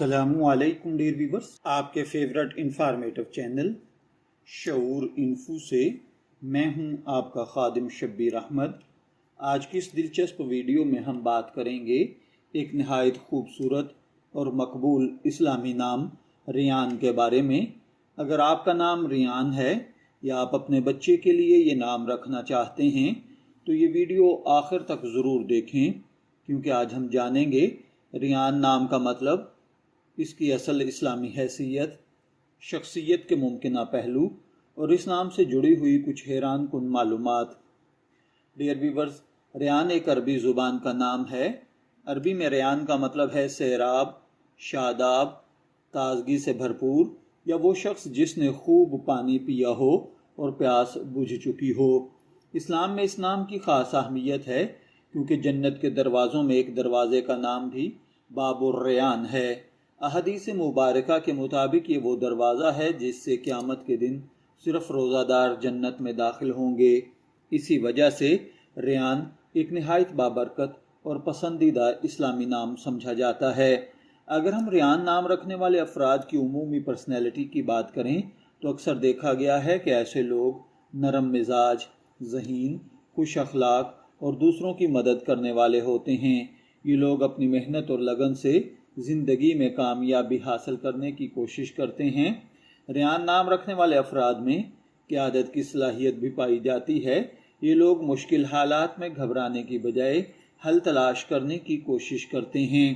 السلام علیکم dear viewers, آپ کے فیورٹ انفارمیٹو چینل شعور انفو سے میں ہوں آپ کا خادم شبیر احمد۔ آج کی اس دلچسپ ویڈیو میں ہم بات کریں گے ایک نہایت خوبصورت اور مقبول اسلامی نام ریان کے بارے میں۔ اگر آپ کا نام ریان ہے یا آپ اپنے بچے کے لیے یہ نام رکھنا چاہتے ہیں تو یہ ویڈیو آخر تک ضرور دیکھیں، کیونکہ آج ہم جانیں گے ریان نام کا مطلب، اس کی اصل اسلامی حیثیت، شخصیت کے ممکنہ پہلو اور اس نام سے جڑی ہوئی کچھ حیران کن معلومات۔ ڈیئر ویورز، ریان ایک عربی زبان کا نام ہے۔ عربی میں ریان کا مطلب ہے سیراب، شاداب، تازگی سے بھرپور، یا وہ شخص جس نے خوب پانی پیا ہو اور پیاس بجھ چکی ہو۔ اسلام میں اس نام کی خاص اہمیت ہے، کیونکہ جنت کے دروازوں میں ایک دروازے کا نام بھی باب الریان ہے۔ احادیث مبارکہ کے مطابق یہ وہ دروازہ ہے جس سے قیامت کے دن صرف روزہ دار جنت میں داخل ہوں گے۔ اسی وجہ سے ریان ایک نہایت بابرکت اور پسندیدہ اسلامی نام سمجھا جاتا ہے۔ اگر ہم ریان نام رکھنے والے افراد کی عمومی پرسنالٹی کی بات کریں تو اکثر دیکھا گیا ہے کہ ایسے لوگ نرم مزاج، ذہین، خوش اخلاق اور دوسروں کی مدد کرنے والے ہوتے ہیں۔ یہ لوگ اپنی محنت اور لگن سے زندگی میں کامیابی حاصل کرنے کی کوشش کرتے ہیں۔ ریان نام رکھنے والے افراد میں قیادت کی صلاحیت بھی پائی جاتی ہے۔ یہ لوگ مشکل حالات میں گھبرانے کی بجائے حل تلاش کرنے کی کوشش کرتے ہیں۔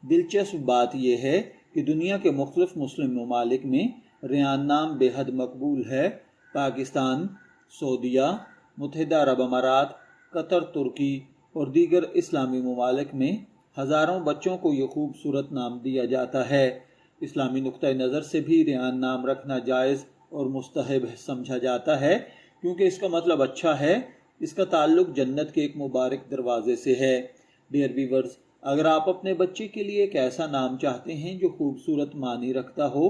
دلچسپ بات یہ ہے کہ دنیا کے مختلف مسلم ممالک میں ریان نام بے حد مقبول ہے۔ پاکستان، سعودیہ، متحدہ عرب امارات، قطر، ترکی اور دیگر اسلامی ممالک میں ہزاروں بچوں کو یہ خوبصورت نام دیا جاتا ہے۔ اسلامی نقطہ نظر سے بھی ریان نام رکھنا جائز اور مستحب سمجھا جاتا ہے، کیونکہ اس کا مطلب اچھا ہے، اس کا تعلق جنت کے ایک مبارک دروازے سے ہے۔ ڈیئر ویورز، اگر آپ اپنے بچے کے لیے ایک ایسا نام چاہتے ہیں جو خوبصورت معنی رکھتا ہو،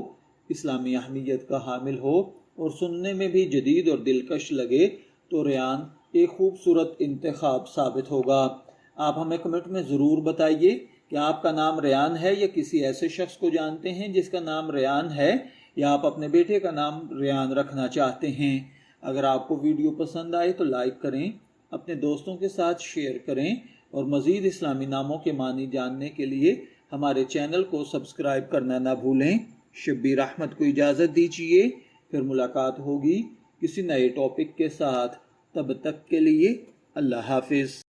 اسلامی اہمیت کا حامل ہو اور سننے میں بھی جدید اور دلکش لگے، تو ریان ایک خوبصورت انتخاب ثابت ہوگا۔ آپ ہمیں کمنٹ میں ضرور بتائیے کہ آپ کا نام ریان ہے یا کسی ایسے شخص کو جانتے ہیں جس کا نام ریان ہے، یا آپ اپنے بیٹے کا نام ریان رکھنا چاہتے ہیں۔ اگر آپ کو ویڈیو پسند آئے تو لائک کریں، اپنے دوستوں کے ساتھ شیئر کریں، اور مزید اسلامی ناموں کے معنی جاننے کے لیے ہمارے چینل کو سبسکرائب کرنا نہ بھولیں۔ شبیر احمد کو اجازت دیجیے، پھر ملاقات ہوگی کسی نئے ٹاپک کے ساتھ۔ تب تک کے لیے اللہ حافظ۔